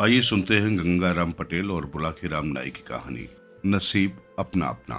आइए सुनते हैं गंगाराम पटेल और बुलाकीराम नाई की कहानी। नसीब अपना अपना।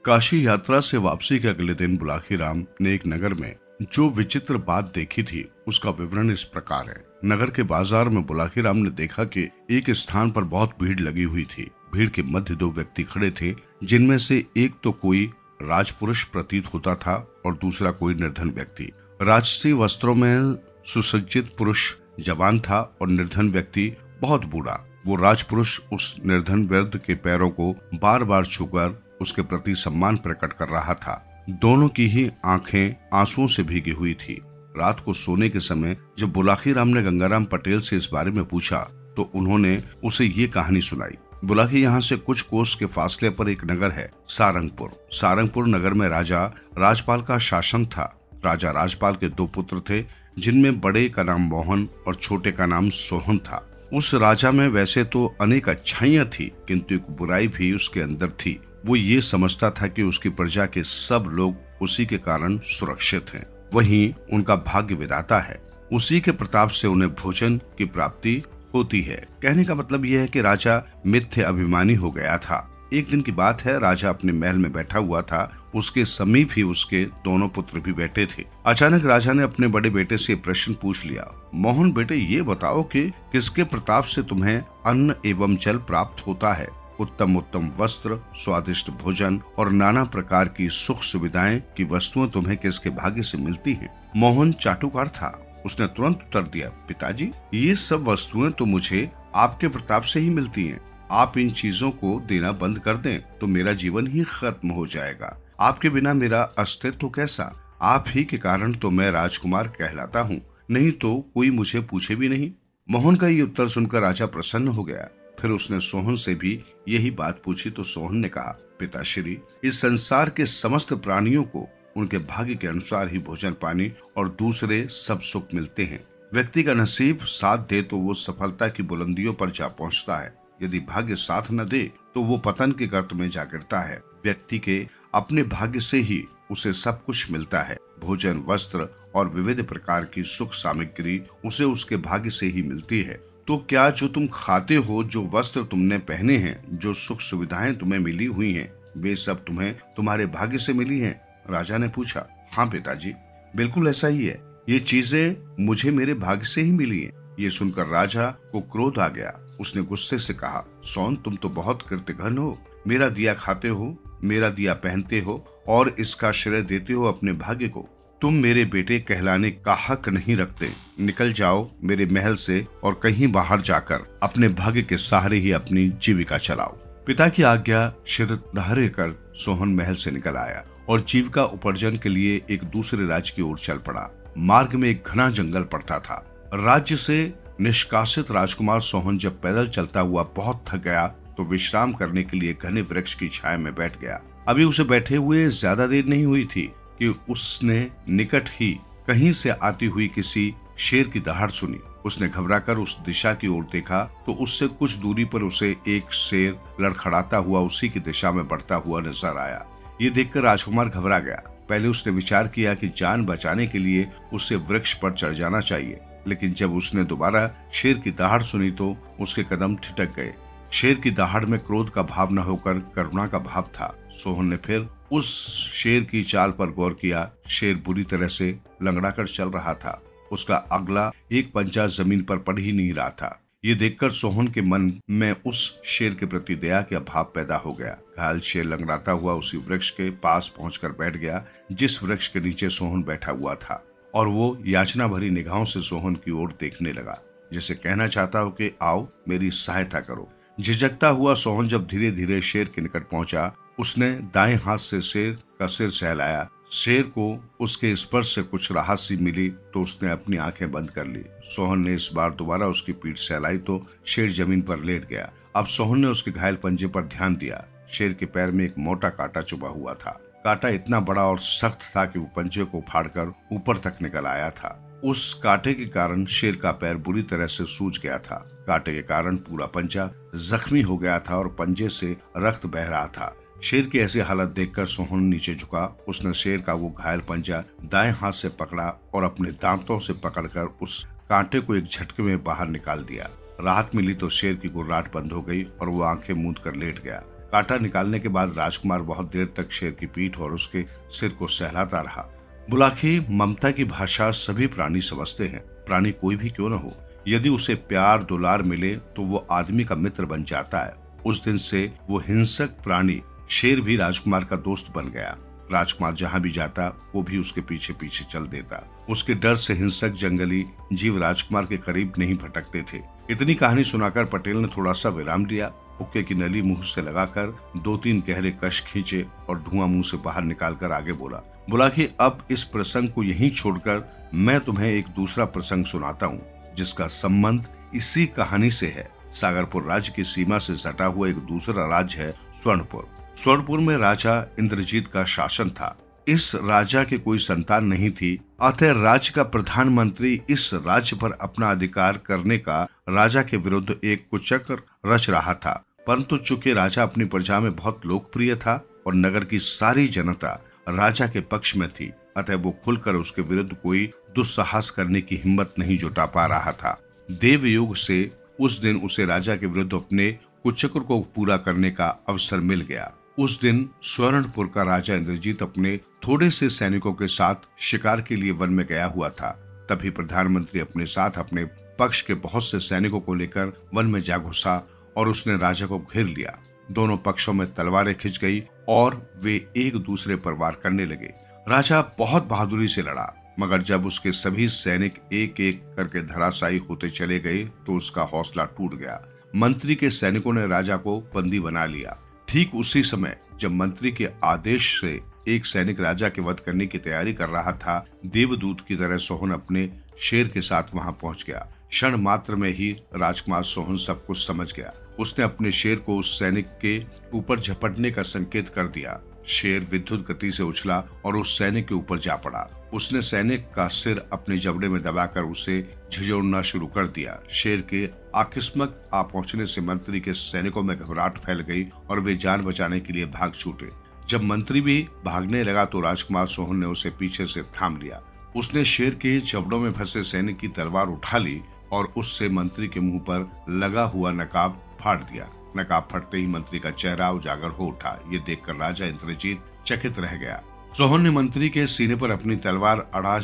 काशी यात्रा से वापसी के अगले दिन बुलाकीराम ने एक नगर में जो विचित्र बात देखी थी उसका विवरण इस प्रकार है। नगर के बाजार में बुलाकीराम ने देखा कि एक स्थान पर बहुत भीड़ लगी हुई थी। भीड़ के मध्य दो व्यक्ति खड़े थे, जिनमें से एक तो कोई राजपुरुष प्रतीत होता था और दूसरा कोई निर्धन व्यक्ति। राजसी वस्त्रों में सुसज्जित पुरुष जवान था और निर्धन व्यक्ति बहुत बूढ़ा। वो राजपुरुष उस निर्धन वृद्ध के पैरों को बार बार छूकर उसके प्रति सम्मान प्रकट कर रहा था। दोनों की ही आंखें आंसुओं से भीगी हुई थी। रात को सोने के समय जब बुलाकीराम ने गंगाराम पटेल से इस बारे में पूछा तो उन्होंने उसे ये कहानी सुनाई। बुलाकी यहाँ से कुछ कोस के फासले पर एक नगर है, सारंगपुर। सारंगपुर नगर में राजा राजपाल का शासन था। राजा राजपाल के दो पुत्र थे, जिनमें बड़े का नाम मोहन और छोटे का नाम सोहन था। उस राजा में वैसे तो अनेक अच्छाइयां थी, किंतु एक बुराई भी उसके अंदर थी। वो ये समझता था कि उसकी प्रजा के सब लोग उसी के कारण सुरक्षित हैं। वहीं उनका भाग्य विधाता है। उसी के प्रताप से उन्हें भोजन की प्राप्ति होती है। कहने का मतलब यह है कि राजा मिथ्य अभिमानी हो गया था। एक दिन की बात है, राजा अपने महल में बैठा हुआ था। उसके समीप ही उसके दोनों पुत्र भी बैठे थे। अचानक राजा ने अपने बड़े बेटे से प्रश्न पूछ लिया, मोहन बेटे, ये बताओ कि किसके प्रताप से तुम्हें अन्न एवं जल प्राप्त होता है? उत्तम उत्तम वस्त्र, स्वादिष्ट भोजन और नाना प्रकार की सुख सुविधाएं की वस्तुएं तुम्हें किसके भाग्य से मिलती हैं? मोहन चाटुकार था। उसने तुरंत उत्तर दिया, पिताजी, ये सब वस्तुएं तो मुझे आपके प्रताप से ही मिलती हैं। आप इन चीजों को देना बंद कर दें तो मेरा जीवन ही खत्म हो जाएगा। आपके बिना मेरा अस्तित्व कैसा? आप ही के कारण तो मैं राजकुमार कहलाता हूँ, नहीं तो कोई मुझे पूछे भी नहीं। मोहन का ये उत्तर सुनकर राजा प्रसन्न हो गया। फिर उसने सोहन से भी यही बात पूछी तो सोहन ने कहा, पिताश्री, इस संसार के समस्त प्राणियों को उनके भाग्य के अनुसार ही भोजन पानी और दूसरे सब सुख मिलते हैं। व्यक्ति का नसीब साथ दे तो वो सफलता की बुलंदियों पर जा पहुंचता है। यदि भाग्य साथ न दे तो वो पतन के गर्त में जा गिरता है। व्यक्ति के अपने भाग्य से ही उसे सब कुछ मिलता है। भोजन, वस्त्र और विविध प्रकार की सुख सामग्री उसे उसके भाग्य से ही मिलती है। तो क्या जो तुम खाते हो, जो वस्त्र तुमने पहने हैं, जो सुख सुविधाएं तुम्हें मिली हुई हैं, वे सब तुम्हें तुम्हारे भाग्य से मिली हैं? राजा ने पूछा। हाँ पिताजी, बिल्कुल ऐसा ही है। ये चीजें मुझे मेरे भाग्य से ही मिली हैं। ये सुनकर राजा को क्रोध आ गया। उसने गुस्से से कहा, सोन, तुम तो बहुत कृतघ्न हो। मेरा दिया खाते हो, मेरा दिया पहनते हो और इसका श्रेय देते हो अपने भाग्य को। तुम मेरे बेटे कहलाने का हक नहीं रखते। निकल जाओ मेरे महल से और कहीं बाहर जाकर अपने भाग्य के सहारे ही अपनी जीविका चलाओ। पिता की आज्ञा शिर धारे कर सोहन महल से निकल आया और जीविका उपार्जन के लिए एक दूसरे राज्य की ओर चल पड़ा। मार्ग में एक घना जंगल पड़ता था। राज्य से निष्कासित राजकुमार सोहन जब पैदल चलता हुआ बहुत थक गया तो विश्राम करने के लिए घने वृक्ष की छाया में बैठ गया। अभी उसे बैठे हुए ज्यादा देर नहीं हुई थी कि उसने निकट ही कहीं से आती हुई किसी शेर की दहाड़ सुनी। उसने घबराकर उस दिशा की ओर देखा तो उससे कुछ दूरी पर उसे एक शेर लड़खड़ाता हुआ उसी की दिशा में बढ़ता हुआ नजर आया। ये देखकर राजकुमार घबरा गया। पहले उसने विचार किया कि जान बचाने के लिए उसे वृक्ष पर चढ़ जाना चाहिए, लेकिन जब उसने दोबारा शेर की दहाड़ सुनी तो उसके कदम ठिठक गए। शेर की दहाड़ में क्रोध का भाव न होकर करुणा का भाव था। सोहन ने फिर उस शेर की चाल पर गौर किया। शेर बुरी तरह से लंगड़ाकर चल रहा था। उसका अगला एक पंजा जमीन पर पड़ ही नहीं रहा था। ये देखकर सोहन के मन में उस शेर के प्रति दया का भाव पैदा हो गया। घायल शेर लंगड़ाता हुआ उसी वृक्ष के पास पहुंचकर बैठ गया जिस वृक्ष के नीचे सोहन बैठा हुआ था, और वो याचना भरी निगाहों से सोहन की ओर देखने लगा, जैसे कहना चाहता हो कि आओ मेरी सहायता करो। झिझकता हुआ सोहन जब धीरे धीरे शेर के निकट पहुंचा, उसने दाएं हाथ से शेर का सिर सहलाया। शेर को उसके स्पर्श से कुछ राहत सी मिली तो उसने अपनी आंखें बंद कर ली। सोहन ने इस बार दोबारा उसकी पीठ सहलाई तो शेर जमीन पर लेट गया। अब सोहन ने उसके घायल पंजे पर ध्यान दिया। शेर के पैर में एक मोटा कांटा चुभा हुआ था। कांटा इतना बड़ा और सख्त था कि वो पंजे को फाड़कर ऊपर तक निकल आया था। उस कांटे के कारण शेर का पैर बुरी तरह से सूज गया था। कांटे के कारण पूरा पंजा जख्मी हो गया था और पंजे से रक्त बह रहा था। शेर की ऐसी हालत देखकर सोहन नीचे झुका। उसने शेर का वो घायल पंजा दाएं हाथ से पकड़ा और अपने दांतों से पकड़कर उस कांटे को एक झटके में बाहर निकाल दिया। राहत मिली तो शेर की गुर्राहट बंद हो गई और वो आंखें मूंद कर लेट गया। कांटा निकालने के बाद राजकुमार बहुत देर तक शेर की पीठ और उसके सिर को सहलाता रहा। बुलाकी ममता की भाषा सभी प्राणी समझते हैं, प्राणी कोई भी क्यों न हो। यदि उसे प्यार दुलार मिले तो वो आदमी का मित्र बन जाता है। उस दिन से वो हिंसक प्राणी शेर भी राजकुमार का दोस्त बन गया। राजकुमार जहाँ भी जाता वो भी उसके पीछे पीछे चल देता। उसके डर से हिंसक जंगली जीव राजकुमार के करीब नहीं भटकते थे। इतनी कहानी सुनाकर पटेल ने थोड़ा सा विराम दिया। हुक्के की नली मुंह से लगाकर 2-3 गहरे कश खींचे और धुआं मुंह से बाहर निकालकर आगे बोला कि अब इस प्रसंग को यहीं छोड़कर मैं तुम्हें एक दूसरा प्रसंग सुनाता हूँ, जिसका संबंध इसी कहानी से है। सागरपुर राज्य की सीमा से सटा हुआ एक दूसरा राज्य है स्वर्णपुर। स्वर्णपुर में राजा इंद्रजीत का शासन था। इस राजा के कोई संतान नहीं थी, अतः राज्य का प्रधानमंत्री इस राज्य पर अपना अधिकार करने का राजा के विरुद्ध एक कुचक्र रच रहा था। परंतु चूंकि राजा अपनी प्रजा में बहुत लोकप्रिय था और नगर की सारी जनता राजा के पक्ष में थी, अतः वो खुलकर उसके विरुद्ध कोई दुस्साहस करने की हिम्मत नहीं जुटा पा रहा था। देवयोग से उस दिन उसे राजा के विरुद्ध अपने कुचक्र को पूरा करने का अवसर मिल गया। उस दिन स्वर्णपुर का राजा इंद्रजीत अपने थोड़े से सैनिकों के साथ शिकार के लिए वन में गया हुआ था। तभी प्रधानमंत्री अपने साथ अपने पक्ष के बहुत से सैनिकों को लेकर वन में जा घुसा और उसने राजा को घेर लिया। दोनों पक्षों में तलवारें खिंच गई और वे एक दूसरे पर वार करने लगे। राजा बहुत बहादुरी से लड़ा, मगर जब उसके सभी सैनिक एक एक करके धराशायी होते चले गए तो उसका हौसला टूट गया। मंत्री के सैनिकों ने राजा को बंदी बना लिया। ठीक उसी समय जब मंत्री के आदेश से एक सैनिक राजा के वध करने की तैयारी कर रहा था, देवदूत की तरह सोहन अपने शेर के साथ वहां पहुंच गया। क्षण मात्र में ही राजकुमार सोहन सब कुछ समझ गया। उसने अपने शेर को उस सैनिक के ऊपर झपटने का संकेत कर दिया। शेर विद्युत गति से उछला और उस सैनिक के ऊपर जा पड़ा। उसने सैनिक का सिर अपने जबड़े में दबाकर उसे झिझोड़ना शुरू कर दिया। शेर के आकस्मिक आ पहुंचने से मंत्री के सैनिकों में घबराहट फैल गई और वे जान बचाने के लिए भाग छूटे। जब मंत्री भी भागने लगा तो राजकुमार सोहन ने उसे पीछे से थाम लिया। उसने शेर के जबड़ों में फंसे सैनिक की तलवार उठा ली और उससे मंत्री के मुंह पर लगा हुआ नकाब फाड़ दिया। नकाब फटते ही मंत्री का चेहरा उजागर हो उठा। ये देखकर राजा इंद्रजीत चकित रह गया। सोहन ने मंत्री के सीने पर अपनी तलवार अड़ा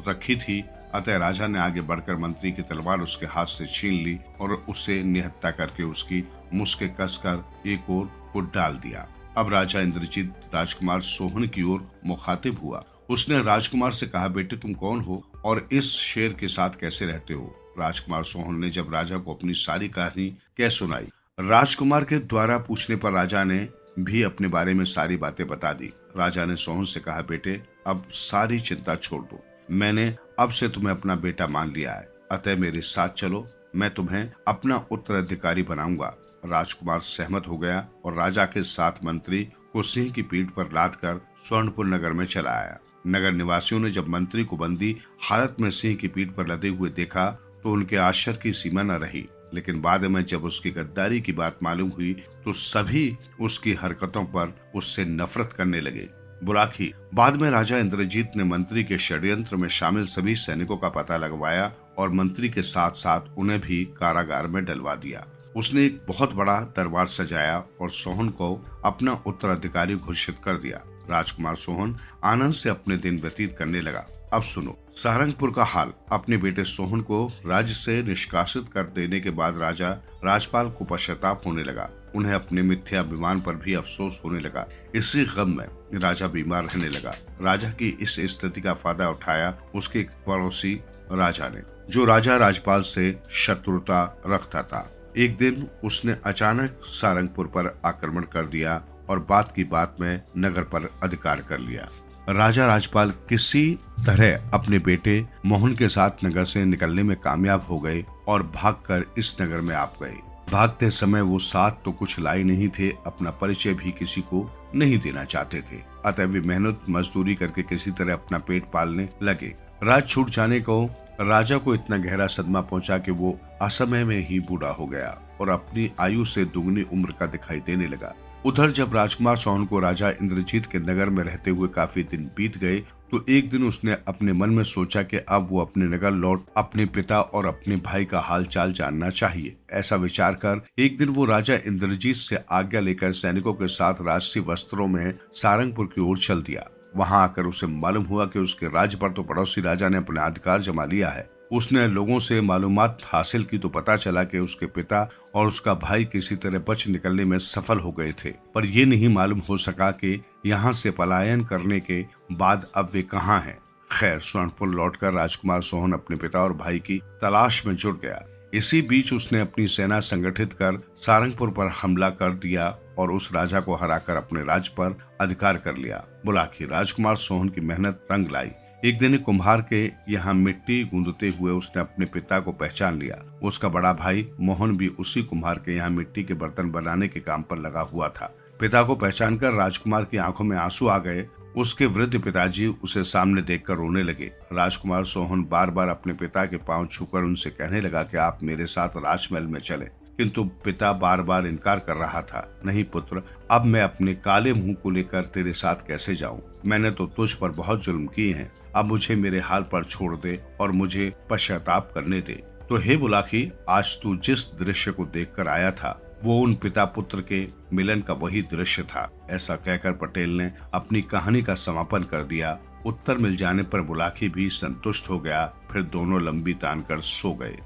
रखी थी, अतः राजा ने आगे बढ़कर मंत्री की तलवार उसके हाथ से छीन ली और उसे निहत्था करके उसकी मुस्के कसकर एक ओर को डाल दिया। अब राजा इंद्रजीत राजकुमार सोहन की ओर मुखातिब हुआ। उसने राजकुमार से कहा, बेटे तुम कौन हो और इस शेर के साथ कैसे रहते हो? राजकुमार सोहन ने जब राजा को अपनी सारी कहानी कह सुनाई, राजकुमार के द्वारा पूछने पर राजा ने भी अपने बारे में सारी बातें बता दी। राजा ने सोहन से कहा, बेटे अब सारी चिंता छोड़ दो, मैंने अब से तुम्हें अपना बेटा मान लिया है, अतः मेरे साथ चलो, मैं तुम्हें अपना उत्तराधिकारी बनाऊंगा। राजकुमार सहमत हो गया और राजा के साथ मंत्री को सिंह की पीठ पर लाद कर स्वर्णपुर नगर में चला आया। नगर निवासियों ने जब मंत्री को बंदी हालत में सिंह की पीठ पर लदे हुए देखा तो उनके आश्चर्य की सीमा न रही, लेकिन बाद में जब उसकी गद्दारी की बात मालूम हुई तो सभी उसकी हरकतों पर उससे नफरत करने लगे। बुलाकी बाद में राजा इंद्रजीत ने मंत्री के षड्यंत्र में शामिल सभी सैनिकों का पता लगवाया और मंत्री के साथ साथ उन्हें भी कारागार में डलवा दिया। उसने एक बहुत बड़ा दरबार सजाया और सोहन को अपना उत्तराधिकारी घोषित कर दिया। राजकुमार सोहन आनंद से अपने दिन व्यतीत करने लगा। अब सुनो सारंगपुर का हाल। अपने बेटे सोहन को राज्य से निष्कासित कर देने के बाद राजा राजपाल को पश्चाताप होने लगा। उन्हें अपने मिथ्याभिमान पर भी अफसोस होने लगा। इसी गम में राजा बीमार रहने लगा। राजा की इस स्थिति का फायदा उठाया उसके पड़ोसी राजा ने, जो राजा राजपाल से शत्रुता रखता था। एक दिन उसने अचानक सारंगपुर पर आक्रमण कर दिया और बात की बात में नगर पर अधिकार कर लिया। राजा राजपाल किसी तरह अपने बेटे मोहन के साथ नगर से निकलने में कामयाब हो गए और भागकर इस नगर में आ गए। भागते समय वो साथ तो कुछ लाए नहीं थे, अपना परिचय भी किसी को नहीं देना चाहते थे, अतः वे मेहनत मजदूरी करके किसी तरह अपना पेट पालने लगे। राज छूट जाने को राजा को इतना गहरा सदमा पहुंचा कि वो असमय में ही बूढ़ा हो गया और अपनी आयु से दुगनी उम्र का दिखाई देने लगा। उधर जब राजकुमार सोहन को राजा इंद्रजीत के नगर में रहते हुए काफी दिन बीत गए तो एक दिन उसने अपने मन में सोचा कि अब वो अपने नगर लौट अपने पिता और अपने भाई का हाल चाल जानना चाहिए। ऐसा विचार कर एक दिन वो राजा इंद्रजीत से आज्ञा लेकर सैनिकों के साथ राष्ट्रीय वस्त्रों में सारंगपुर की ओर चल दिया। वहां आकर उसे मालूम हुआ कि उसके राज्य पर तो पड़ोसी राजा ने अपना अधिकार जमा लिया है। उसने लोगों से मालूमात हासिल की तो पता चला कि उसके पिता और उसका भाई किसी तरह बच निकलने में सफल हो गए थे, पर यह नहीं मालूम हो सका कि यहाँ से पलायन करने के बाद अब वे कहाँ हैं। खैर, स्वर्णपुर लौटकर राजकुमार सोहन अपने पिता और भाई की तलाश में जुट गया। इसी बीच उसने अपनी सेना संगठित कर सारंगपुर पर हमला कर दिया और उस राजा को हराकर अपने राज्य पर अधिकार कर लिया। बुलाकी राजकुमार सोहन की मेहनत रंग लाई। एक दिन कुम्हार के यहाँ मिट्टी गूंदते हुए उसने अपने पिता को पहचान लिया। उसका बड़ा भाई मोहन भी उसी कुम्हार के यहाँ मिट्टी के बर्तन बनाने के काम पर लगा हुआ था। पिता को पहचानकर राजकुमार की आंखों में आंसू आ गए। उसके वृद्ध पिताजी उसे सामने देखकर रोने लगे। राजकुमार सोहन बार बार अपने पिता के पांव छूकर उनसे कहने लगा कि आप मेरे साथ राजमहल में चले, किंतु पिता बार बार इनकार कर रहा था। नहीं पुत्र, अब मैं अपने काले मुंह को लेकर तेरे साथ कैसे जाऊं? मैंने तो तुझ पर बहुत जुल्म किए हैं। अब मुझे मेरे हाल पर छोड़ दे और मुझे पश्चाताप करने दे। तो हे बुलाकी, आज तू जिस दृश्य को देखकर आया था वो उन पिता पुत्र के मिलन का वही दृश्य था। ऐसा कहकर पटेल ने अपनी कहानी का समापन कर दिया। उत्तर मिल जाने पर बुलाकी भी संतुष्ट हो गया। फिर दोनों लंबी तान कर सो गए।